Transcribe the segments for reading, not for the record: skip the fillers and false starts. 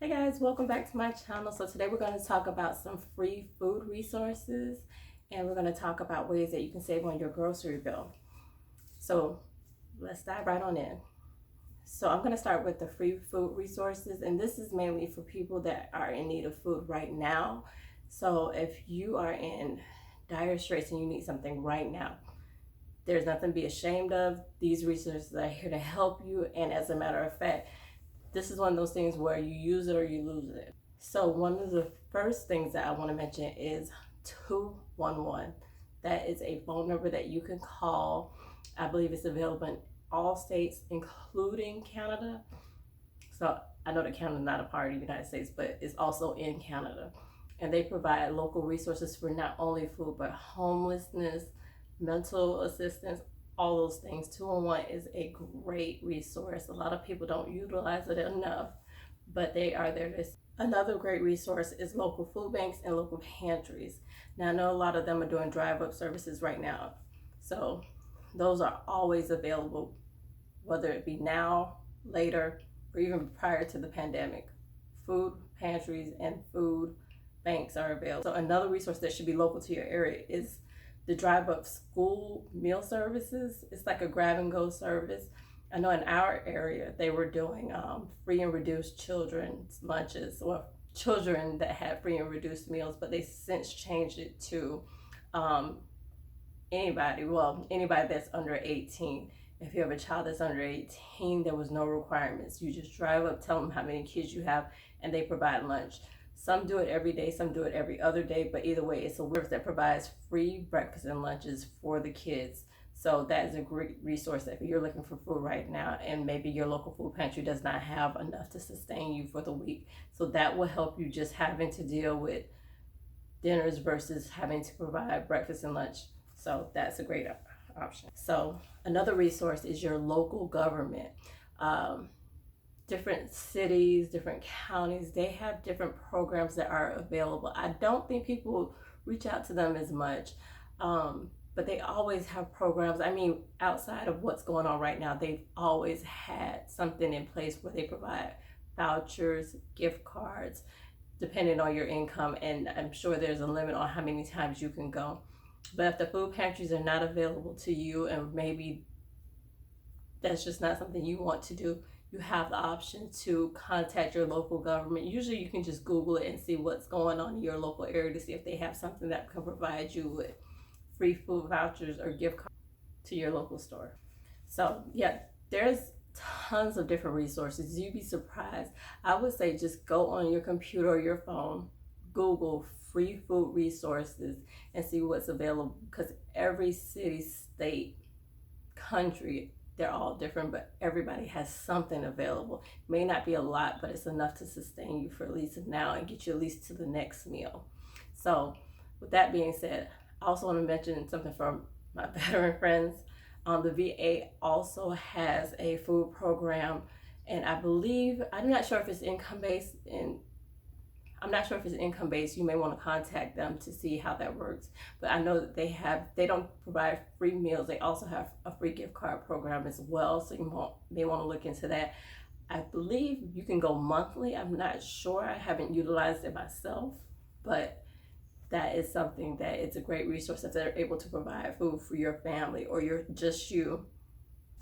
Hey guys, welcome back to my channel. So today we're going to talk about some free food resources, and we're going to talk about ways that you can save on your grocery bill. So let's dive right on in. So I'm going to start with the free food resources, and this is mainly for people that are in need of food right now. So if you are in dire straits and you need something right now, there's nothing to be ashamed of. These resources are here to help you, and as a matter of fact, this is one of those things where you use it or you lose it. So one of the first things that I want to mention is 211. That is a phone number that you can call. I believe it's available in all states, including Canada. So I know that Canada is not a part of the United States, but it's also in Canada. And they provide local resources for not only food, but homelessness, mental assistance, all those things. 211 is a great resource. A lot of people don't utilize it enough, but they are there. Another great resource is local food banks and local pantries. Now, I know a lot of them are doing drive-up services right now, so those are always available, whether it be now, later, or even prior to the pandemic. Food pantries and food banks are available. So another resource that should be local to your area is the drive-up school meal services. It's like a grab and go service. I know in our area they were doing free and reduced children's lunches, or children that had free and reduced meals, but they since changed it to anybody that's under 18. If you have a child that's under 18, there was no requirements. You just drive up, tell them how many kids you have, and they provide lunch. Some do it every day, some do it every other day, but either way, it's a service that provides free breakfast and lunches for the kids. So that is a great resource if you're looking for food right now and maybe your local food pantry does not have enough to sustain you for the week. So that will help you just having to deal with dinners versus having to provide breakfast and lunch. So that's a great option. So another resource is your local government. Different cities, different counties, they have different programs that are available. I don't think people reach out to them as much, but they always have programs. I mean, outside of what's going on right now, they've always had something in place where they provide vouchers, gift cards, depending on your income, and I'm sure there's a limit on how many times you can go. But if the food pantries are not available to you, and maybe that's just not something you want to do, you have the option to contact your local government. Usually you can just Google it and see what's going on in your local area to see if they have something that can provide you with free food vouchers or gift cards to your local store. So yeah, there's tons of different resources. You'd be surprised. I would say just go on your computer or your phone, Google free food resources, and see what's available, because every city, state, country, they're all different, but everybody has something available. May not be a lot, but it's enough to sustain you for at least now and get you at least to the next meal. So with that being said, I also want to mention something from my veteran friends. The VA also has a food program, and I'm not sure if it's income-based, and I'm not sure if it's income-based. You may want to contact them to see how that works. But I know that they don't provide free meals. They also have a free gift card program as well. So you may want to look into that. I believe you can go monthly. I'm not sure. I haven't utilized it myself. But that is something that it's a great resource if they're able to provide food for your family or just you.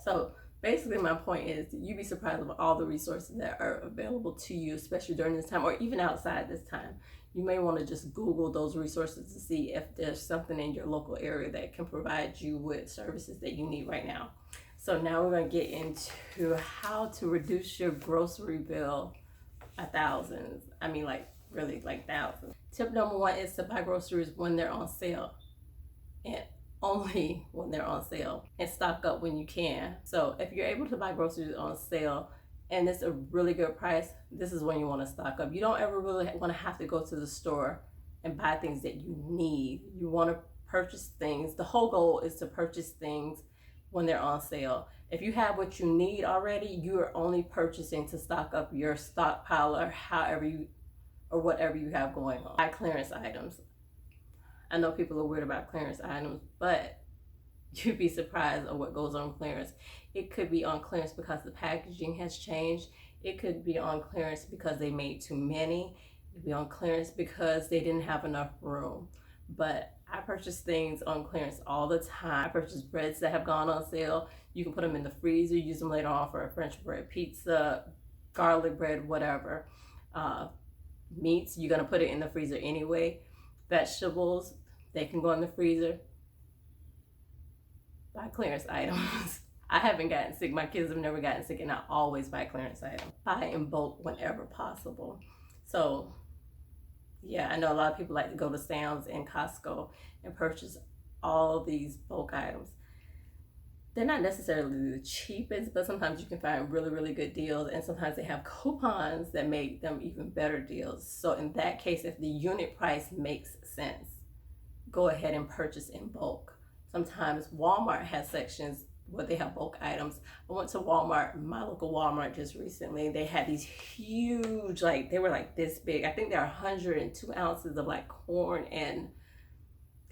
So basically my point is, you'd be surprised of all the resources that are available to you, especially during this time or even outside this time. You may want to just Google those resources to see if there's something in your local area that can provide you with services that you need right now. So now we're going to get into how to reduce your grocery bill thousands. I mean, really thousands. Tip number one is to buy groceries when they're on sale, and only when they're on sale, and stock up when you can. So if you're able to buy groceries on sale and it's a really good price, this is when you want to stock up. You don't ever really want to have to go to the store and buy things that you need. You want to purchase things. The whole goal is to purchase things when they're on sale. If you have what you need already, you are only purchasing to stock up your stockpile or whatever you have going on. Buy clearance items. I know people are weird about clearance items, but you'd be surprised at what goes on clearance. It could be on clearance because the packaging has changed. It could be on clearance because they made too many. It could be on clearance because they didn't have enough room. But I purchase things on clearance all the time. I purchase breads that have gone on sale. You can put them in the freezer, use them later on for a French bread pizza, garlic bread, whatever. Meats, you're gonna put it in the freezer anyway. Vegetables, they can go in the freezer. Buy clearance items. I haven't gotten sick. My kids have never gotten sick, and I always buy clearance items. Buy in bulk whenever possible. So yeah, I know a lot of people like to go to Sam's and Costco and purchase all these bulk items. They're not necessarily the cheapest, but sometimes you can find really, really good deals, and sometimes they have coupons that make them even better deals. So in that case, if the unit price makes sense, go ahead and purchase in bulk. Sometimes Walmart has sections where they have bulk items. I went to Walmart, my local Walmart, just recently. They had these huge, like, they were like this big. I think they're 102 ounces of like corn and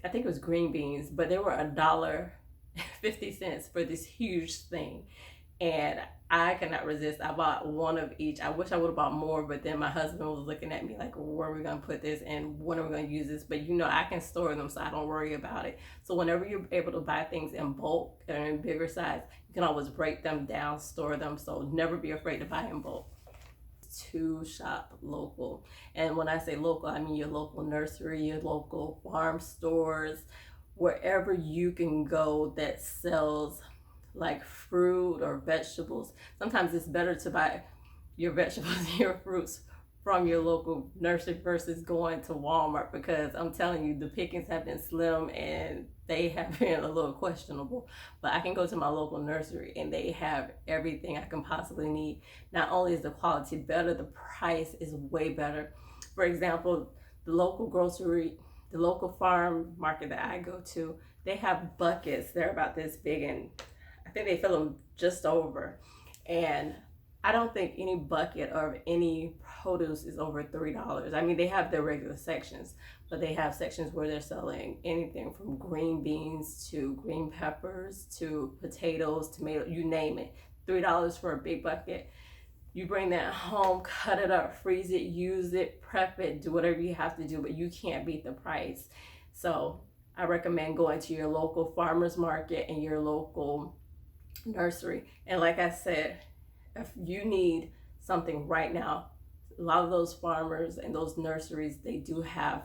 I think it was green beans, but they were $1.50 for this huge thing. And I could not resist. I bought one of each. I wish I would have bought more, but then my husband was looking at me like, where are we going to put this and when are we going to use this? But you know, I can store them, so I don't worry about it. So whenever you're able to buy things in bulk and in bigger size, you can always break them down, store them. So never be afraid to buy in bulk. To shop local. And when I say local, I mean your local nursery, your local farm stores, wherever you can go that sells like fruit or vegetables. Sometimes it's better to buy your vegetables and your fruits from your local nursery versus going to Walmart, because I'm telling you, the pickings have been slim and they have been a little questionable. But I can go to my local nursery and they have everything I can possibly need. Not only is the quality better, the price is way better. For example, the local grocery, the local farm market that I go to, they have buckets. They're about this big, and I think they fill them just over. And I don't think any bucket of any produce is over $3. I mean, they have their regular sections, but they have sections where they're selling anything from green beans to green peppers to potatoes, tomato, you name it. $3 for a big bucket. You bring that home, cut it up, freeze it, use it, prep it, do whatever you have to do, but you can't beat the price. So I recommend going to your local farmer's market and your local nursery. And like I said, if you need something right now, a lot of those farmers and those nurseries, they do have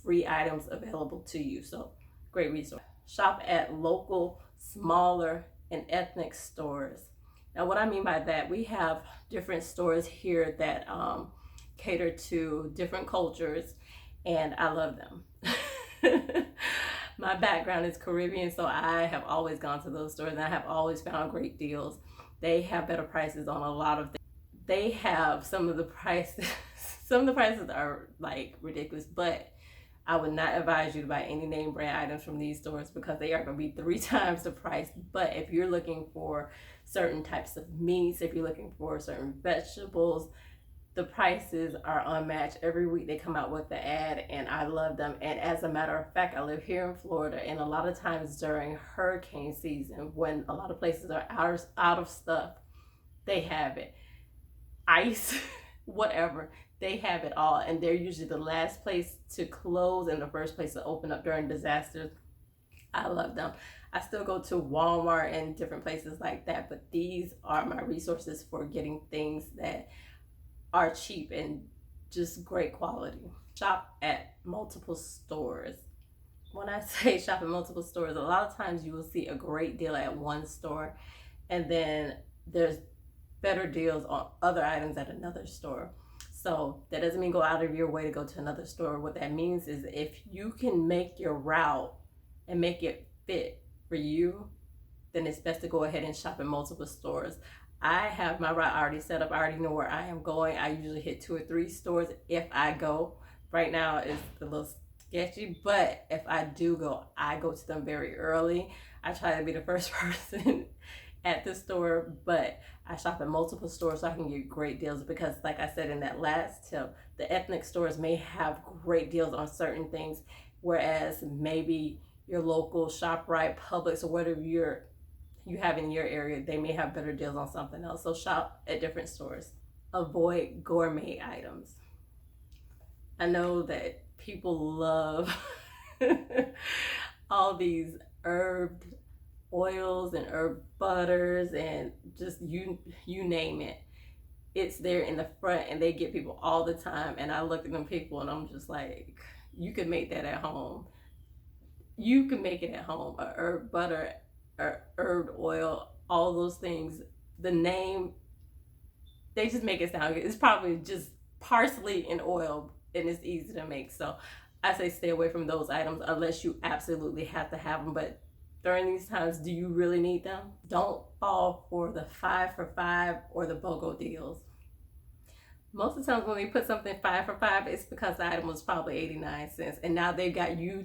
free items available to you. So great resource. Shop at local, smaller, and ethnic stores. Now what I mean by that, we have different stores here that cater to different cultures, and I love them. My background is Caribbean, so I have always gone to those stores and I have always found great deals. They have better prices on a lot of things. They have some of the prices are like ridiculous, but I would not advise you to buy any name brand items from these stores because they are going to be 3 times the price. But if you're looking for certain types of meats, if you're looking for certain vegetables, the prices are unmatched. Every week they come out with the ad, and I love them. And as a matter of fact, I live here in Florida, and a lot of times during hurricane season, when a lot of places are out of stuff, they have it. Ice, whatever, they have it all. And they're usually the last place to close and the first place to open up during disasters. I love them. I still go to Walmart and different places like that, but these are my resources for getting things that are cheap and just great quality. Shop at multiple stores. When I say shop at multiple stores, a lot of times you will see a great deal at one store and then there's better deals on other items at another store. So that doesn't mean go out of your way to go to another store. What that means is if you can make your route and make it fit for you, then it's best to go ahead and shop at multiple stores. I have my route already set up. I already know where I am going. I usually hit 2 or 3 stores if I go. Right now it's a little sketchy, but if I do go, I go to them very early. I try to be the first person at the store, but I shop at multiple stores so I can get great deals because like I said in that last tip, the ethnic stores may have great deals on certain things, whereas maybe your local ShopRite, Publix, or whatever you have in your area, they may have better deals on something else. So shop at different stores. avoid gourmet items. I know that people love all these herb oils and herb butters and just you name it. It's there in the front and they get people all the time, and I look at them people and I'm just like, you can make that at home. You can make it at home. A herb butter, a herb oil, all those things. The name, they just make it sound good. It's probably just parsley and oil, and it's easy to make. So I say stay away from those items unless you absolutely have to have them. But during these times, do you really need them? Don't fall for the 5 for $5 or the BOGO deals. Most of the times when they put something 5 for $5, it's because the item was probably 89 cents, and now they've gotten you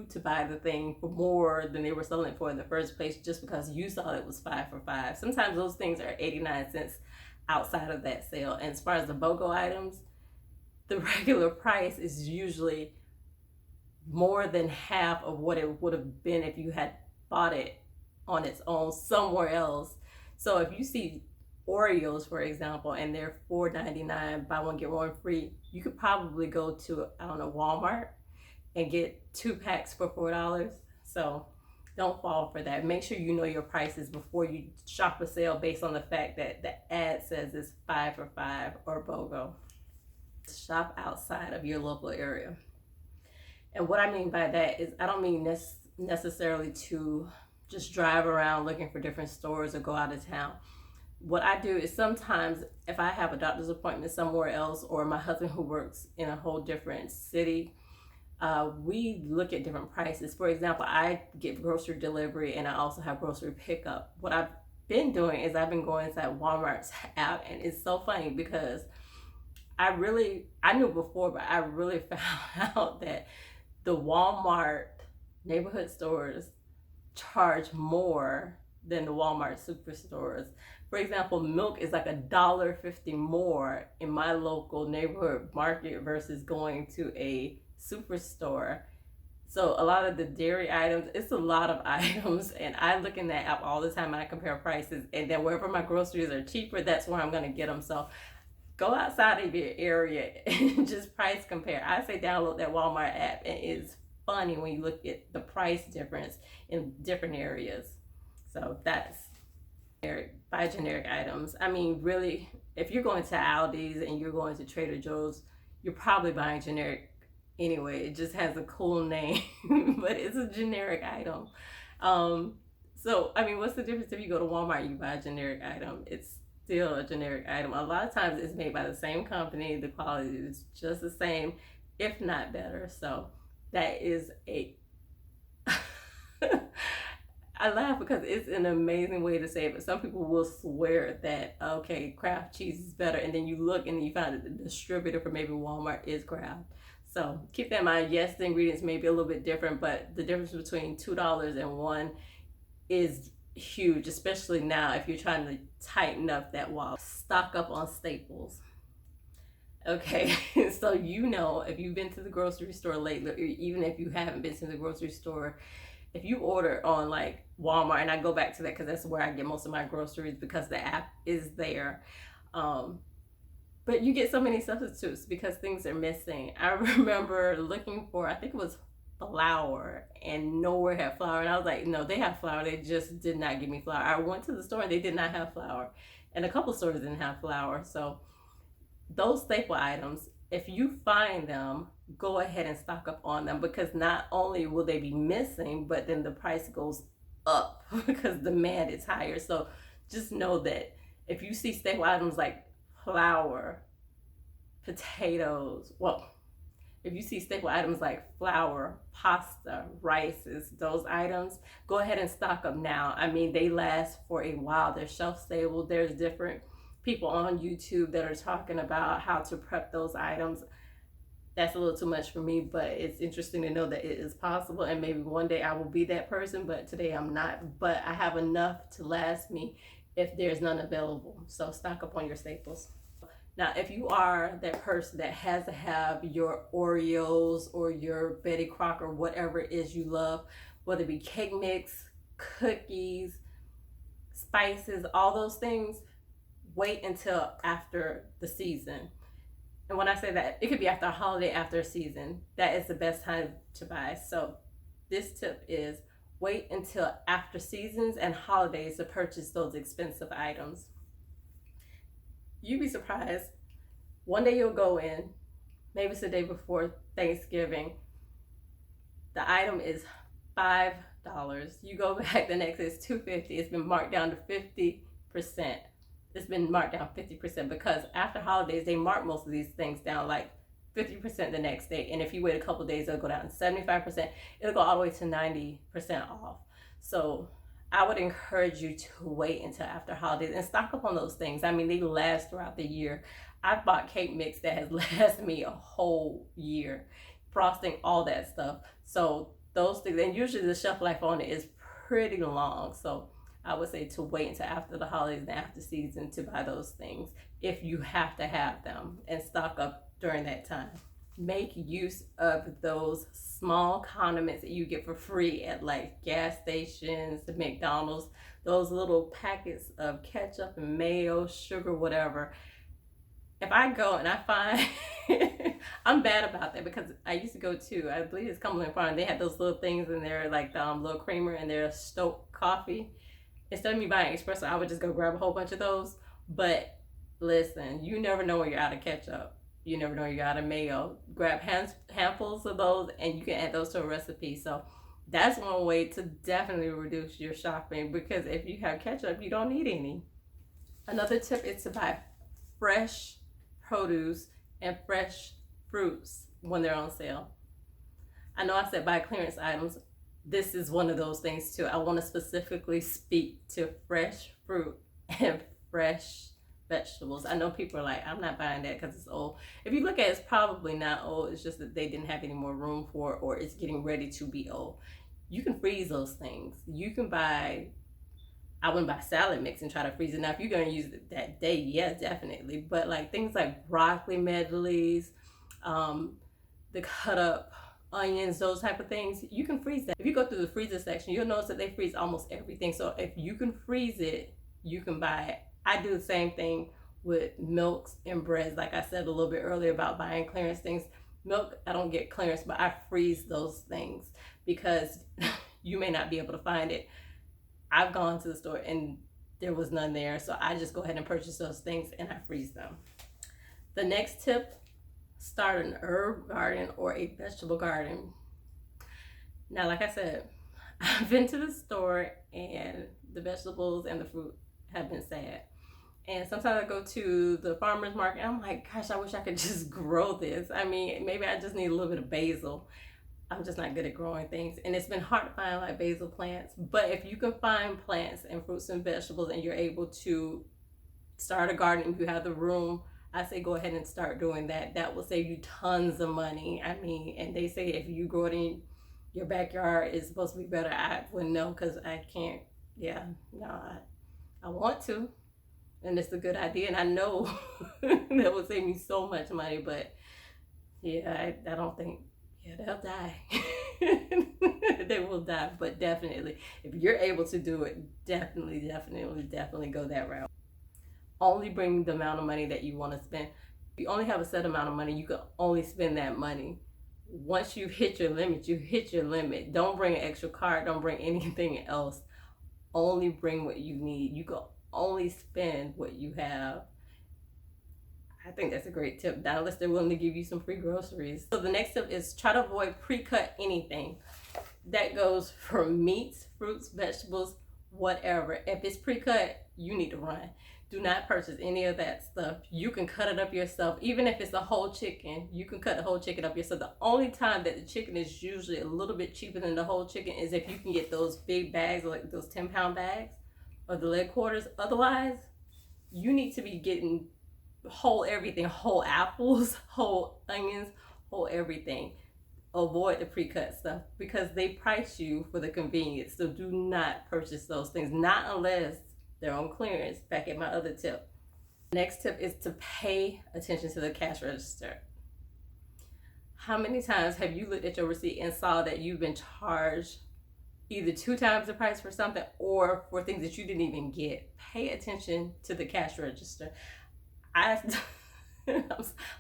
to buy the thing for more than they were selling it for in the first place, just because you saw it was 5 for $5. Sometimes those things are 89 cents outside of that sale. And as far as the BOGO items, the regular price is usually more than half of what it would have been if you had bought it on its own somewhere else. So if you see Oreos, for example, and they're $4.99, buy one get one free, you could probably go to, I don't know, Walmart and get 2 packs for $4. So don't fall for that. Make sure you know your prices before you shop a sale based on the fact that the ad says it's 5 for $5 or BOGO. Shop outside of your local area. And what I mean by that is I don't mean necessarily to just drive around looking for different stores or go out of town. What I do is sometimes if I have a doctor's appointment somewhere else, or my husband who works in a whole different city, we look at different prices. For example, I get grocery delivery and I also have grocery pickup. What I've been doing is I've been going inside Walmart's app, and it's so funny because I knew before, but I really found out that the Walmart neighborhood stores charge more than the Walmart superstores. For example, milk is like $1.50 more in my local neighborhood market versus going to a superstore. So a lot of the dairy items, it's a lot of items, and I look in that app all the time and I compare prices, and then wherever my groceries are cheaper, that's where I'm going to get them. So go outside of your area and just price compare. I say download that Walmart app, and it's funny when you look at the price difference in different areas. So that's buy generic items. I mean, really, if you're going to Aldi's and you're going to Trader Joe's, you're probably buying generic anyway. It just has a cool name, but it's a generic item. So, I mean, what's the difference if you go to Walmart and you buy a generic item? It's still a generic item. A lot of times it's made by the same company. The quality is just the same, if not better. So that is a I laugh because it's an amazing way to say it, but some people will swear that, okay, Kraft cheese is better, and then you look and you find that the distributor for maybe Walmart is Kraft. So keep that in mind. Yes, the ingredients may be a little bit different, but the difference between $2 and $1 is huge, especially now if you're trying to tighten up that wallet. Stock up on staples. Okay, so you know, if you've been to the grocery store lately, or even if you haven't been to the grocery store, if you order on like Walmart, and I go back to that because that's where I get most of my groceries because the app is there. But you get so many substitutes because things are missing. I remember looking for, I think it was flour, and nowhere had flour. And I was like, no, they have flour. They just did not give me flour. I went to the store and they did not have flour. And a couple stores didn't have flour. So those staple items, if you find them, go ahead and stock up on them, because not only will they be missing, but then the price goes up because demand is higher. So just know that if you see staple items like flour, potatoes, if you see staple items like flour, pasta, rices, those items, go ahead and stock up now. I mean, they last for a while. They're shelf stable. There's different people on YouTube that are talking about how to prep those items. That's a little too much for me, but it's interesting to know that it is possible, and maybe one day I will be that person, but today I'm not. But I have enough to last me if there's none available. So stock up on your staples. Now, if you are that person that has to have your Oreos or your Betty Crocker, whatever it is you love, whether it be cake mix, cookies, spices, all those things, wait until after the season. And when I say that, it could be after a holiday, after a season. That is the best time to buy. So this tip is wait until after seasons and holidays to purchase those expensive items. You'd be surprised. One day you'll go in, maybe it's the day before Thanksgiving. The item is $5. You go back the next day, it's $2.50. It's been marked down to 50%. It's been marked down 50% because after holidays, they mark most of these things down like 50% the next day. And if you wait a couple days, it'll go down to 75%. It'll go all the way to 90% off. So I would encourage you to wait until after holidays and stock up on those things. I mean, they last throughout the year. I've bought cake mix that has lasted me a whole year. Frosting, all that stuff. So those things, and usually the shelf life on it is pretty long. So I would say to wait until after the holidays and after season to buy those things if you have to have them, and stock up during that time. Make use of those small condiments that you get for free at like gas stations, the McDonald's, those little packets of ketchup and mayo, sugar, whatever. If I go and I find, I'm bad about that because I used to go to, I believe it's Cumberland Farm, they had those little things in there, like the little creamer and their Stoke coffee. Instead of me buying espresso, I would just go grab a whole bunch of those. But listen, you never know when you're out of ketchup. You never know when you're out of mayo. Grab handfuls of those and you can add those to a recipe. So that's one way to definitely reduce your shopping, because if you have ketchup, you don't need any. Another tip is to buy fresh produce and fresh fruits when they're on sale. I know I said buy clearance items. This is one of those things too. I want to specifically speak to fresh fruit and fresh vegetables. I know people are like, I'm not buying that because it's old. If you look at it, it's probably not old. It's just that they didn't have any more room for it, or it's getting ready to be old. You can freeze those things. You can buy, I wouldn't buy salad mix and try to freeze it. Now, if you're going to use it that day, yeah, definitely. But like things like broccoli medleys, the cut up onions, those type of things, you can freeze that. If you go through the freezer section, you'll notice that they freeze almost everything. So if you can freeze it, you can buy it. I do the same thing with milks and breads. Like I said a little bit earlier about buying clearance things. Milk, I don't get clearance, but I freeze those things because you may not be able to find it. I've gone to the store and there was none there. So I just go ahead and purchase those things and I freeze them. The next tip, start an herb garden or a vegetable garden. Now, like I said, I've been to the store and the vegetables and the fruit have been sad. And sometimes I go to the farmer's market and I'm like, gosh, I wish I could just grow this. I mean, maybe I just need a little bit of basil. I'm just not good at growing things. And it's been hard to find like basil plants. But if you can find plants and fruits and vegetables and you're able to start a garden, if you have the room, I say go ahead and start doing that. That will save you tons of money. I mean, and they say if you grow it in your backyard, it's supposed to be better. I wouldn't know because I can't. Yeah, no, I want to. And it's a good idea. And I know that will save me so much money. But yeah, I don't think, yeah, they'll die. They will die. But definitely, if you're able to do it, definitely go that route. Only bring the amount of money that you want to spend. If you only have a set amount of money, you can only spend that money. Once you hit your limit, you hit your limit. Don't bring an extra card. Don't bring anything else. Only bring what you need. You can only spend what you have. I think that's a great tip. Now, unless they're willing to give you some free groceries. So the next tip is try to avoid pre-cut anything. That goes for meats, fruits, vegetables, whatever. If it's pre-cut, you need to run. Do not purchase any of that stuff. You can cut it up yourself. Even if it's a whole chicken, you can cut the whole chicken up yourself. The only time that the chicken is usually a little bit cheaper than the whole chicken is if you can get those big bags, like those 10-pound bags of the leg quarters. Otherwise, you need to be getting whole everything, whole apples, whole onions, whole everything. Avoid the pre-cut stuff because they price you for the convenience. So do not purchase those things, not unless they're on clearance. Back at my other tip. Next tip is to pay attention to the cash register. How many times have you looked at your receipt and saw that you've been charged either 2 times the price for something or for things that you didn't even get. Pay attention to the cash register. I I'm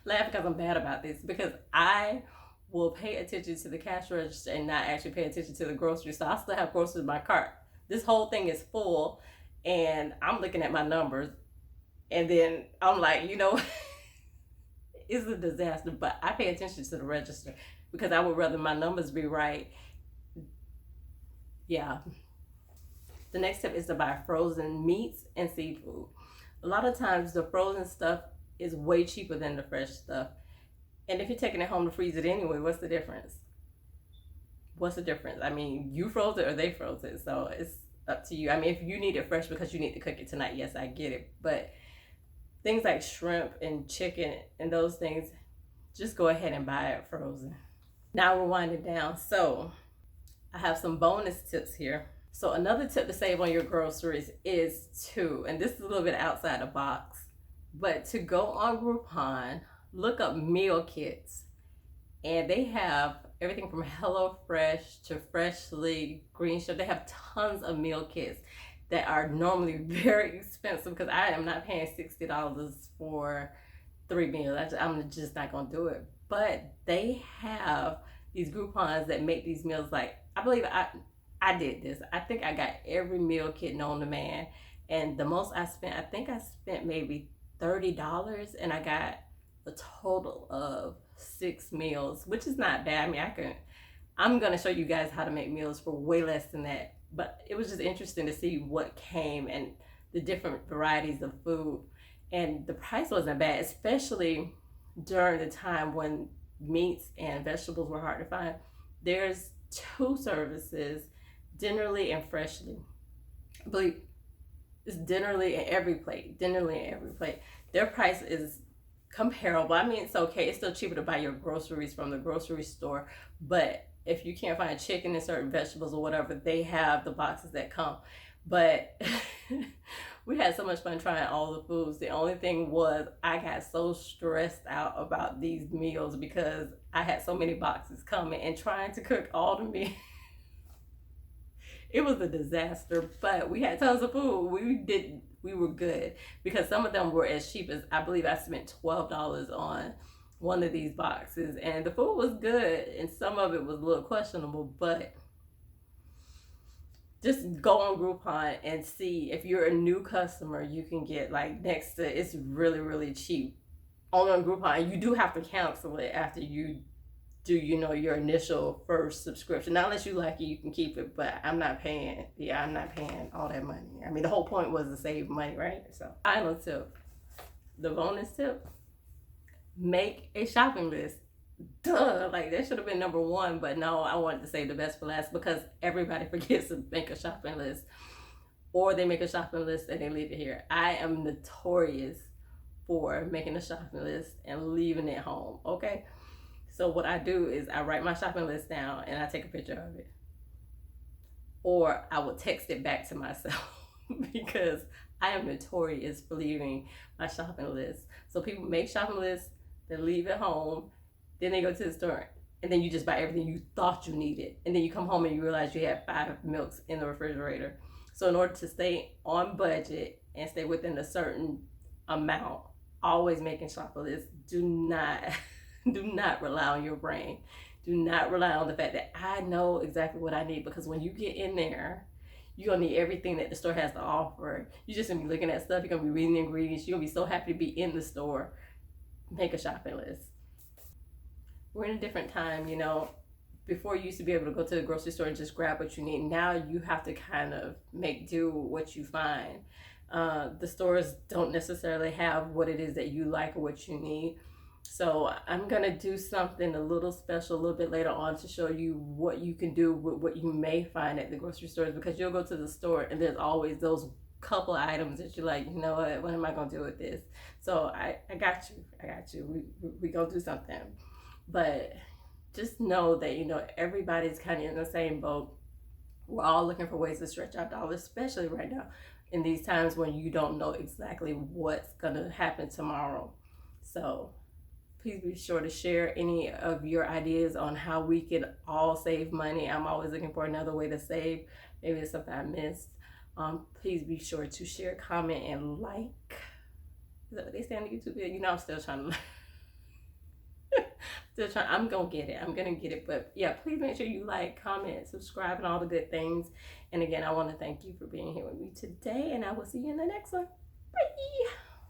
laughing because I'm bad about this, because I will pay attention to the cash register and not actually pay attention to the groceries. So I still have groceries in my cart. This whole thing is full and I'm looking at my numbers and then I'm like, it's a disaster, but I pay attention to the register because I would rather my numbers be right. Yeah. The next tip is to buy frozen meats and seafood. A lot of times the frozen stuff is way cheaper than the fresh stuff. And if you're taking it home to freeze it anyway, what's the difference? What's the difference? I mean, you froze it or they froze it. So it's up to you. I mean, if you need it fresh because you need to cook it tonight, yes, I get it. But things like shrimp and chicken and those things, just go ahead and buy it frozen. Now we're winding down. So I have some bonus tips here. So another tip to save on your groceries is to, and this is a little bit outside the box, but to go on Groupon, look up meal kits. And they have everything from HelloFresh to Freshly, Green Chef. They have tons of meal kits that are normally very expensive because I am not paying $60 for 3 meals. I'm just not going to do it. But they have these Groupons that make these meals like, I believe I did this. I think I got every meal kit known to man. And the most I spent maybe $30 and I got a total of 6 meals, which is not bad. I mean, I'm going to show you guys how to make meals for way less than that. But it was just interesting to see what came and the different varieties of food. And the price wasn't bad, especially during the time when meats and vegetables were hard to find. There's 2 services, Dinnerly and Freshly. I believe it's Dinnerly and Every Plate. Dinnerly and Every Plate. Their price is comparable. I mean, it's okay. It's still cheaper to buy your groceries from the grocery store. But if you can't find chicken and certain vegetables or whatever, they have the boxes that come. But we had so much fun trying all the foods. The only thing was I got so stressed out about these meals because I had so many boxes coming and trying to cook all the meals. It was a disaster, but we had tons of food. We were good because some of them were as cheap as, I believe I spent $12 on one of these boxes, and the food was good and some of it was a little questionable, but just go on Groupon and see. If you're a new customer, you can get like next to, it's really, really cheap on Groupon. You do have to cancel it after you do, your initial first subscription. Not unless you like it, you can keep it, but I'm not paying all that money. I mean, the whole point was to save money, right? So, final tip, the bonus tip, make a shopping list. Duh, like that should have been number 1, but no, I wanted to save the best for last because everybody forgets to make a shopping list, or they make a shopping list and they leave it here. I am notorious for making a shopping list and leaving it home, okay? So what I do is I write my shopping list down and I take a picture of it. Or I will text it back to myself because I am notorious for leaving my shopping list. So people make shopping lists, they leave it home, then they go to the store and then you just buy everything you thought you needed. And then you come home and you realize you had 5 milks in the refrigerator. So in order to stay on budget and stay within a certain amount, always making shopping lists. Do not rely on your brain. Do not rely on the fact that I know exactly what I need, because when you get in there, you're going to need everything that the store has to offer. You're just going to be looking at stuff. You're going to be reading the ingredients. You're going to be so happy to be in the store. Make a shopping list. We're in a different time, Before you used to be able to go to the grocery store and just grab what you need. Now you have to kind of make do with what you find. The stores don't necessarily have what it is that you like or what you need. So I'm going to do something a little special a little bit later on to show you what you can do with what you may find at the grocery stores, because you'll go to the store and there's always those couple of items that you're like, what am I going to do with this? So I got you. We going to do something. But just know that, everybody's kind of in the same boat. We're all looking for ways to stretch our dollars, especially right now in these times when you don't know exactly what's going to happen tomorrow. So Please be sure to share any of your ideas on how we can all save money. I'm always looking for another way to save. Maybe it's something I missed. Please be sure to share, comment, and like. Is that what they say on YouTube? You know, I'm still trying to still trying. I'm gonna get it. I'm gonna get it. But yeah, please make sure you like, comment, subscribe, and all the good things. And again, I want to thank you for being here with me today, and I will see you in the next one. Bye.